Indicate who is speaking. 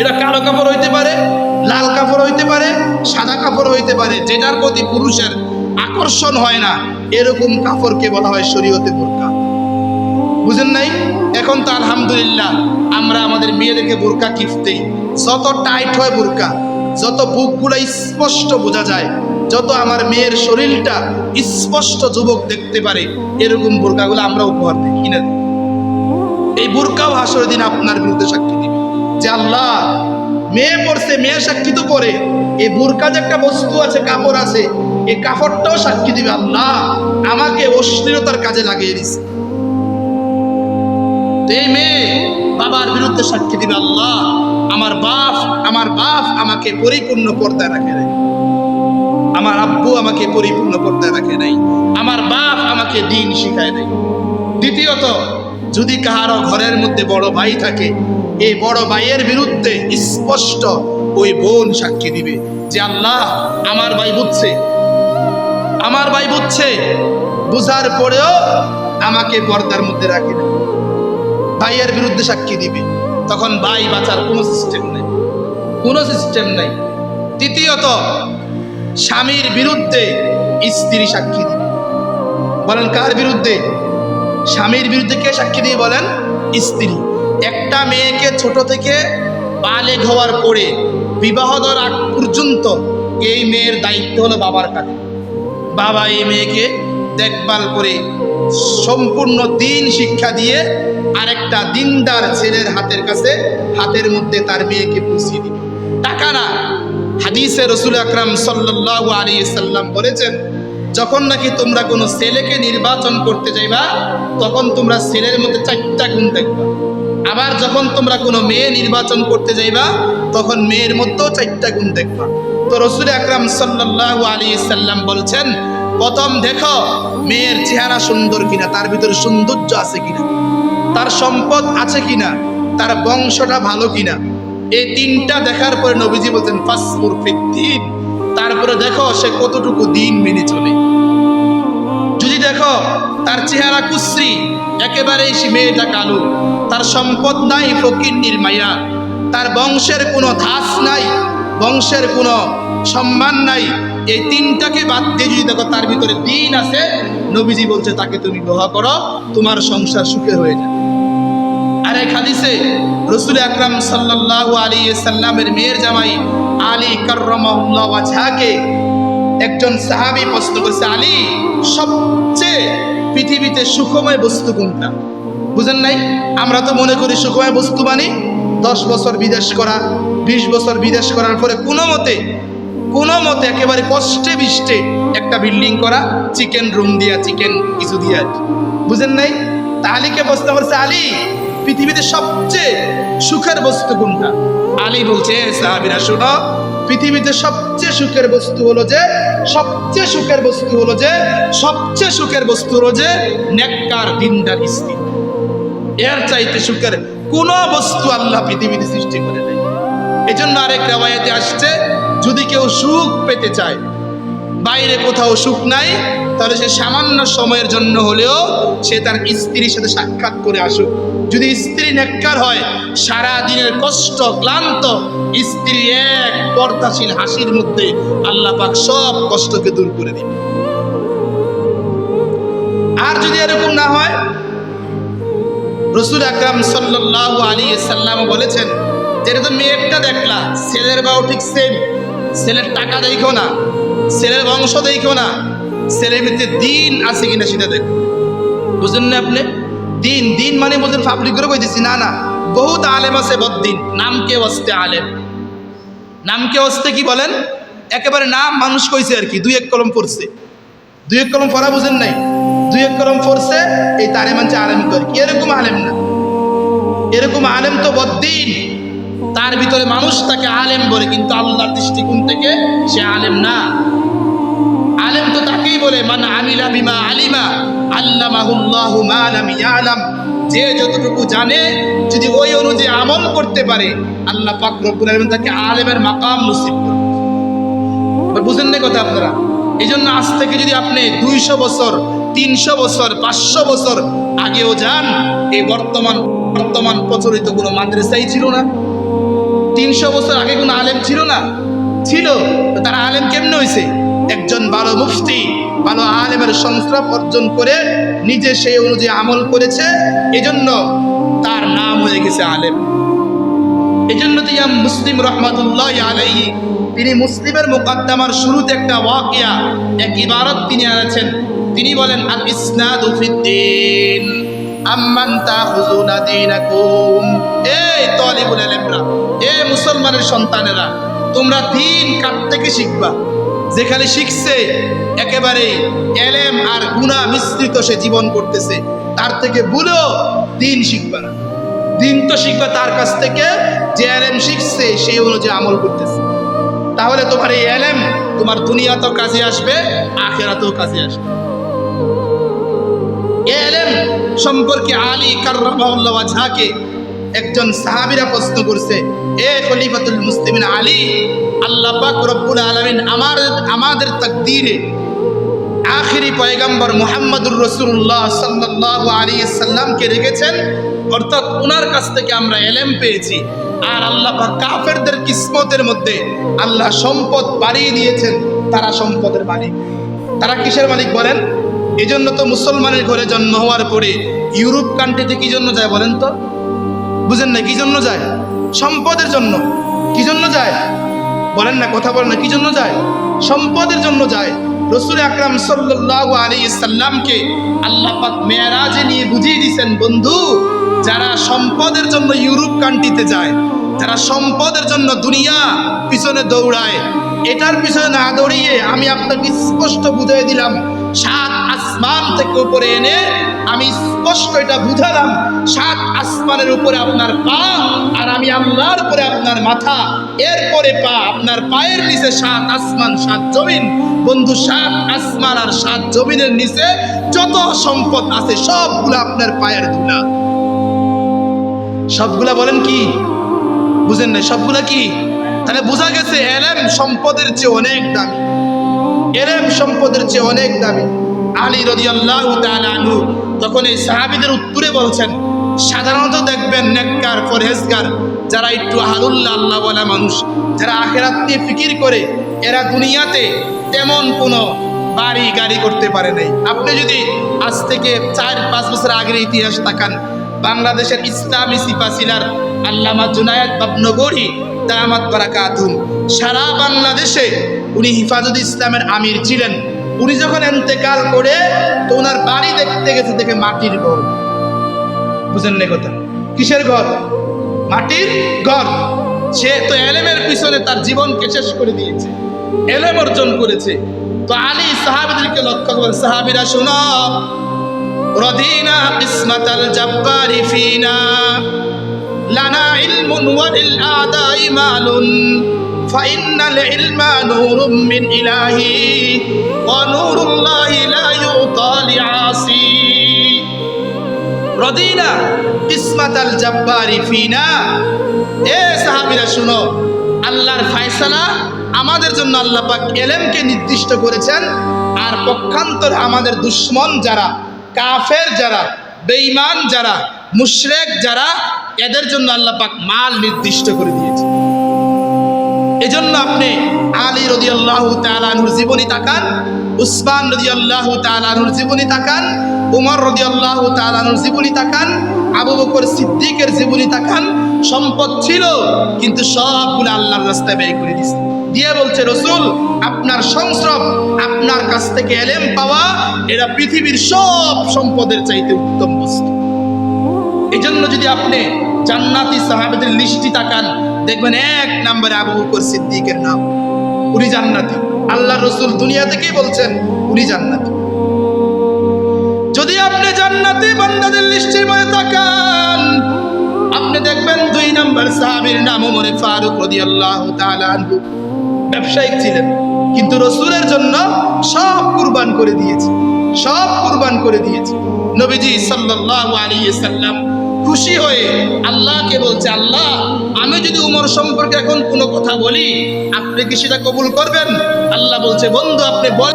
Speaker 1: এটা কালো কাপড় হইতে পারে, লাল কাপড় হইতে পারে, সাদা কাপড় হইতে পারে, যেটার প্রতি পুরুষের আকর্ষণ হয় না এরকম কাপড়কে বলা হয় শরীয়তে বোরকা। বুঝেন নাই? এখন তো আলহামদুলিল্লাহ আমরা আমাদের মেয়েদেরকে বোরকা গিফট দেই। যত টাইট হয় বোরকা, যত বুকগুলো স্পষ্ট বোঝা যায়, যত আমার মেয়ের শরীরটা স্পষ্ট যুবক দেখতে পারে, এরকম বোরকাগুলো আমরা উপহার দিই, কিনে দিই। এই বোরকাও হাসরের দিন আপনার বিরুদ্ধে সাক্ষী দিবে যে আল্লাহ, মেয়ে পড়ছে, মেয়ে সাক্ষী তো করে, এই বোরকা যে একটা বস্তু আছে, কাপড় আছে, এই কাপড়টাও সাক্ষী দিবে আল্লাহ আমাকে অশ্লীলতার কাজে লাগিয়ে দিছে। এই মেয়ে বাবার বিরুদ্ধে সাক্ষী দিবে আল্লাহ আমার বাপ আমাকে পরিপূর্ণ পর্দায় রাখে নাই, আমার আব্বু আমাকে পরিপূর্ণ পর্দায় রাখে নাই, আমার বাপ আমাকে দিন শিখায় নাই। দ্বিতীয়ত, যদি কাহারো ঘরের মধ্যে বড় ভাই থাকে, এই বড় ভাইয়ের বিরুদ্ধে স্পষ্ট ওই বোন সাক্ষী দিবে যে আল্লাহ আমার ভাই বুঝছে, বুঝার পরেও আমাকে পর্দার মধ্যে রাখে না। ভাইয়ের বিরুদ্ধে সাক্ষী দিবে, তখন ভাই বাঁচার কোনো সিস্টেম নাই। তৃতীয়ত, স্বামীর বিরুদ্ধে স্ত্রী সাক্ষী দিবে। বলেন কার বিরুদ্ধে? স্বামীর বিরুদ্ধে কে সাক্ষী দিয়ে? বলেন স্ত্রী। একটা মেয়েকে ছোট থেকে বালেগ হওয়ার পরে বিবাহ দেওয়ার আগ পর্যন্ত এই মেয়ের দায়িত্ব হলো বাবার কাছে। বাবা এই মেয়েকে দেখভাল করে সম্পূর্ণ দিন শিক্ষা দিয়ে আরেকটা দিনদার ছেলের হাতের মধ্যে তার মেয়েকে পৌঁছিয়ে দিবে। টাকা না। হাদিসে রাসূল আকরাম সাল্লাল্লাহু আলাইহি সাল্লাম বলেছেন, যখন নাকি তোমরা কোনো ছেলেকে নির্বাচন করতে যাইবা, তখন তোমরা ছেলের মধ্যে 4টা গুণ দেখবা। আবার যখন তোমরা কোনো মেয়ে নির্বাচন করতে যাইবা, তখন মেয়ের মধ্যেও 4টা গুণ দেখবা। তো রাসূল আকরাম সাল্লাল্লাহু আলাইহি সাল্লাম বলছেন, প্রথম দেখো মেয়ের চেহারা সুন্দর কিনা, তার ভিতরে সৌন্দর্য আছে কিনা, তার সম্পদ আছে কিনা, তার বংশটা ভালো কিনা। এই 3টা দেখার পরে নবীজি বলছেন ফাসফুর ফিদ্দিন, তারপরে দেখো সে কতটুকু দিন মেনে চলে। যদি দেখো তার চেহারা কুশ্রী, একেবারেই সে মেয়েটা কালো, তার সম্পদ নাই, ফকিন্নির মাইয়া, তার বংশের কোনো ধাস নাই, বংশের কোনো সম্মান নাই, এই 3টাকে বাদ দিয়ে যদি দেখো তার ভিতরে দিন আছে, নবীজি বলছে তাকে তুমি বিবাহ করো, তোমার সংসার সুখের হয়ে যাবে। আর এক হাদিসে রাসূল আকরাম সাল্লাল্লাহু আলাইহি সাল্লামের মেয়ের জামাই আলী কাররামাহুল্লাহু ওয়াজহাকে একজন সাহাবী প্রশ্ন করেছে, আলী, সবচেয়ে পৃথিবীতে সুখময় বস্তু কোনটা? বুঝেন নাই? আমরা তো মনে করি সুখময় বস্তু মানে 10 বছর বিদেশ করা, 20 বছর বিদেশ করার পরে কোনো মতে একেবারে কষ্টে বিষ্টে একটা বিল্ডিং করা, চিকেন রুম দিয়া, চিকেন কিছু দিয়া। বুঝেন নাই? আলীকে প্রশ্ন করছে, আলী, পৃথিবীতে সবচেয়ে সুখের বস্তু কোনটা? আলী বলছে, সাহাবীরা শোনো, পৃথিবীতে সবচেয়ে সুখের বস্তু হলো যে নেককার দিনদার স্ত্রী। এর চাইতে সুখের কোন বস্তু আল্লাহ পৃথিবীতে সৃষ্টি করে নাই। এজন্য আরেক riwayate আসছে, যদি কেউ সুখ পেতে চায়, বাইরে কোথাও সুখ নাই, তাহলে সে সামান্য সময়ের জন্য হলেও সে তার স্ত্রীর সাথে সাক্ষাৎ করে আসুক। যদি স্ত্রী নেককার হয়, সারা দিনের কষ্ট ক্লান্ত স্ত্রী এক পর্দাশীল হাসির মধ্যে আল্লাহ পাক সব কষ্টকে দূর করে দিবে। আর যদি এরকম না হয়, রাসূল আকরাম সাল্লাল্লাহু আলাইহি সাল্লাম বলেছেন, যেটা তো মেয়েটা দেখলা, ছেলের বাও ঠিক সেম। ছেলের টাকা দেখো না, ছেলের বংশ দেখো না, ছেলের ভিতরে দিন আছে কিনা সেটা দেখো। বুঝলেন না আপনি? দিন মানে বলছেন পাবলিক করে কইতেছি না, বহুত আলেম আছে বদ্দিন, নামকে ওয়াস্তে আলেম। নামকে ওয়াস্তে কি বলেন? একেবারে নাম মানুষ কইছে আর কি, 2-1 কলম পড়ছে, 2-1 কলম পড়া বুঝেন নাই, 2-1 কলম পড়ছে, এই তারে মানছে আলেম করে কি? এরকম আলেম না, এরকম আলেম তো বদ্দিন। তার ভিতরে মানুষ তাকে আলেম বলে, কিন্তু আল্লাহর দৃষ্টিকোণ থেকে সে আলেম না। আলেম তো তাকেই বলে মান আমিলা বিমা আলিমা আল্লামাহুল্লাহু মা লাম ইয়ালাম, যে যতটুকু জানে যদি ওই অনুযায়ী আমল করতে পারে, আল্লাহ পাক রব্বুল আলামিন তাকে আলেমের মাকাম নসিব করবে। বুঝেন না কথা আপনারা? এই জন্য আজ থেকে যদি আপনি 200 বছর, 300 বছর, 500 বছর আগেও যান, এই বর্তমান প্রচলিত কোনো মাদ্রাসাই ছিল না, 300 বছর আগে কোনো আলেম ছিল না? ছিল। তো তারা আলেম কেমনে হয়েছে? একজন ভালো মুফতি, ভালো আলেমের সংস্রব অর্জন করে নিজে সেই অনুযায়ী আমল করেছে, এজন্য তার নাম হয়ে গেছে আলেম। এজন্য তো ইমাম মুসলিম রাহমাতুল্লাহি আলাইহি তিনি মুসলিমের মুকদ্দমার শুরুতে একটা ওয়াকিয়া, এক ইবারত তিনি আনেছেন। তিনি বলেন, আল ইসনাদু ফিদ্দীন আম্মান তাখুযুনা দীনাকুম। এই তালিবুল ইলমরা, এই মুসলমানের সন্তানেরা, তোমরা দ্বীন কার থেকে শিখবা? যেখানে শিখছে একেবারে এলেম আর গুনাহ মিশ্রিত সে জীবন করতেছে, তার থেকে ভুলো দ্বীন শিখবা না। দ্বীন তো শিখবা তার কাছ থেকে যে এলেম শিখছে সেই অনুযায়ী আমল করতেছে। তাহলে তোমার এই এলেম তোমার দুনিয়াতেও কাজে আসবে, আখিরাতেও কাজে আসবে। এই এলেম সম্পর্কে আলী কাররামাহুল্লাহ ওয়াজহাকে একজন সাহাবীরা প্রশ্ন করছে, এ খলিফাতুল মুসলিমিন আলী, আল্লাহ পাক রব্বুল আলামিন আমাদের তাকদীরে আখিরি পয়গম্বর মুহাম্মদুর রাসূলুল্লাহ সাল্লাল্লাহু আলাইহি সাল্লামকে রেখেছেন, অর্থাৎ ওনার কাছ থেকে আমরা এলেম পেয়েছি। আর আল্লাহ পাক কাফেরদের কিসমতের মধ্যে আল্লাহ সম্পদ বাড়িয়ে দিয়েছেন, তারা সম্পদের মালিক। তারা কিসের মালিক বলেন? এজন্য তো মুসলমানের ঘরে জন্ম হওয়ার পরে ইউরোপ কান্ট্রিতে কি জন্য যায় বলেন তো? বুঝেন না? কি জন্য যায়? সম্পদের জন্য। কি জন্য যায় বলেন না? কথা বলেন না, কি জন্য যায়? সম্পদের জন্য যায়। রাসূল আকরাম সাল্লাল্লাহু আলাইহি সাল্লামকে আল্লাহ পাক মেরাজে নিয়ে বুঝিয়ে দিয়েছেন, বন্ধু, যারা সম্পদের জন্য ইউরোপ কান্ট্রিতে যায়, যারা সম্পদের জন্য দুনিয়া পিছনে দৌড়ায়, এটার পিছনে না দৌড়িয়ে আমি আপনাকে স্পষ্ট বুঝিয়ে দিলাম, 7 আসমান থেকে উপরে এনে আমি স্পষ্ট এটা বুঝালাম, 7 আসমানের উপরে আপনার পা, আর আমি আল্লাহর উপরে আপনার মাথা, এরপরে পা, আপনার পায়ের নিচে 7 আসমান 7 জমিন। বন্ধু, 7 আসমান আর 7 জমিনের নিচে যত সম্পদ আছে সবগুলো আপনার পায়ের ধুলা। সবগুলা বলেন কি? বুঝেন না? সবগুলা কি? তাহলে বোঝা গেছে এলেম সম্পদের চেয়ে অনেক দামি। এলেম সম্পদের চেয়ে অনেক দামি। আলী রাদিয়াল্লাহু তাআলা আনহু তখন এই সাহাবীদের উত্তরে বলছেন, সাধারণত দেখবেন নেককার পরহেজগার যারা একটু আহলুল্লাহ আল্লাহ ওয়ালা মানুষ, যারা আখিরাত নিয়ে ফিকির করে, এরা দুনিয়াতে তেমন কোনো বাড়ি গাড়ি করতে পারে নাই। আপনি যদি আজ থেকে 4-5 বছর আগের ইতিহাস তাকান, বাংলাদেশের ইসলামী সিপাহসালার আল্লামা জুনায়েদ বাবনগরী দামাত বারাকাতুহু সারা বাংলাদেশে উনি হিফাজত ইসলামের আমির ছিলেন। উনি যখন ইন্তেকাল করে তো ওনার বাড়ি দেখতে গেছে, দেখে মাটির ঘর। বুঝেন না কথা? কিসের ঘর? মাটির ঘর। সে তো এলেমের পিছনে তার জীবনকে শেষ করে দিয়েছে, এলেম অর্জন করেছে। তো আলী সাহাবীদেরকে লক্ষ্য করেন, সাহাবীরা শোনো, রদিনা ইসমাতাল জাব্বারি ফিনা লানা ইলমুন ওয়া লিল আদাই মালুন ফাইন্নাল ইলমা নূরুম মিন ইলাহি ওয়া নূরুল্লাহি লা ইউতা লিআসি। রদিনা ইসমাতাল জাব্বারি ফিনা, এ সাহাবীরা শুনো, আল্লাহর ফয়সালা আমাদের জন্য আল্লাহ পাক ইলমকে নির্দিষ্ট করেছেন, আর পক্ষান্তর আমাদের দুশমন যারা, কাফের যারা, বেঈমান যারা, মুশরিক যারা, এদের জন্য আল্লাহ পাক মাল নির্দিষ্ট করে দিয়েছে। এজন্য আপনি আলী রাদিয়াল্লাহু তাআলা আনহুর জীবনী তাকান, উসমান রাদিয়াল্লাহু তাআলা আনহুর জীবনী তাকান, উমর রাদিয়াল্লাহু তাআলা আনহুর জীবনী তাকান, আবু বকর সিদ্দিকের জীবনী তাকান। সম্পদ ছিল কিন্তু সবগুলো আল্লাহর রাস্তায় ব্যয় করে দিয়েছে। দিয়ে বলছে, রাসূল, আপনার সংস্রব, আপনার কাছ থেকে ইলম পাওয়া, এটা পৃথিবীর সব সম্পদের চাইতে উত্তম বস্তু। এজন্য যদি আপনি জান্নাতি সাহাবীদের লিস্টটি তাকান, দেখবেন 1 নম্বরে আবু বকর সিদ্দিকের নাম। উনি জান্নাতি। আল্লাহর রাসূল দুনিয়া থেকেই বলছেন উনি জান্নাতি। যদি আপনি জান্নাতি বান্দাদের লিস্টের মধ্যে তাকান, আপনি দেখবেন 2 নম্বর সাহাবীর নাম ওমর ফারুক রাদিয়াল্লাহু তাআলা আনহু। ব্যবসায়িক ছিলেন কিন্তু রাসূলের জন্য সব কুরবান করে দিয়েছে, সব কুরবান করে দিয়েছে। নবীজি সাল্লাল্লাহু আলাইহি সাল্লাম খুশি হয়ে আল্লাহকে বলছে, আল্লাহ, আমি যদি উমর সম্পর্কে এখন কোনো কথা বলি, আপনি কি সেটা কবুল করবেন? আল্লাহ বলছে, বন্ধু, আপনি বল।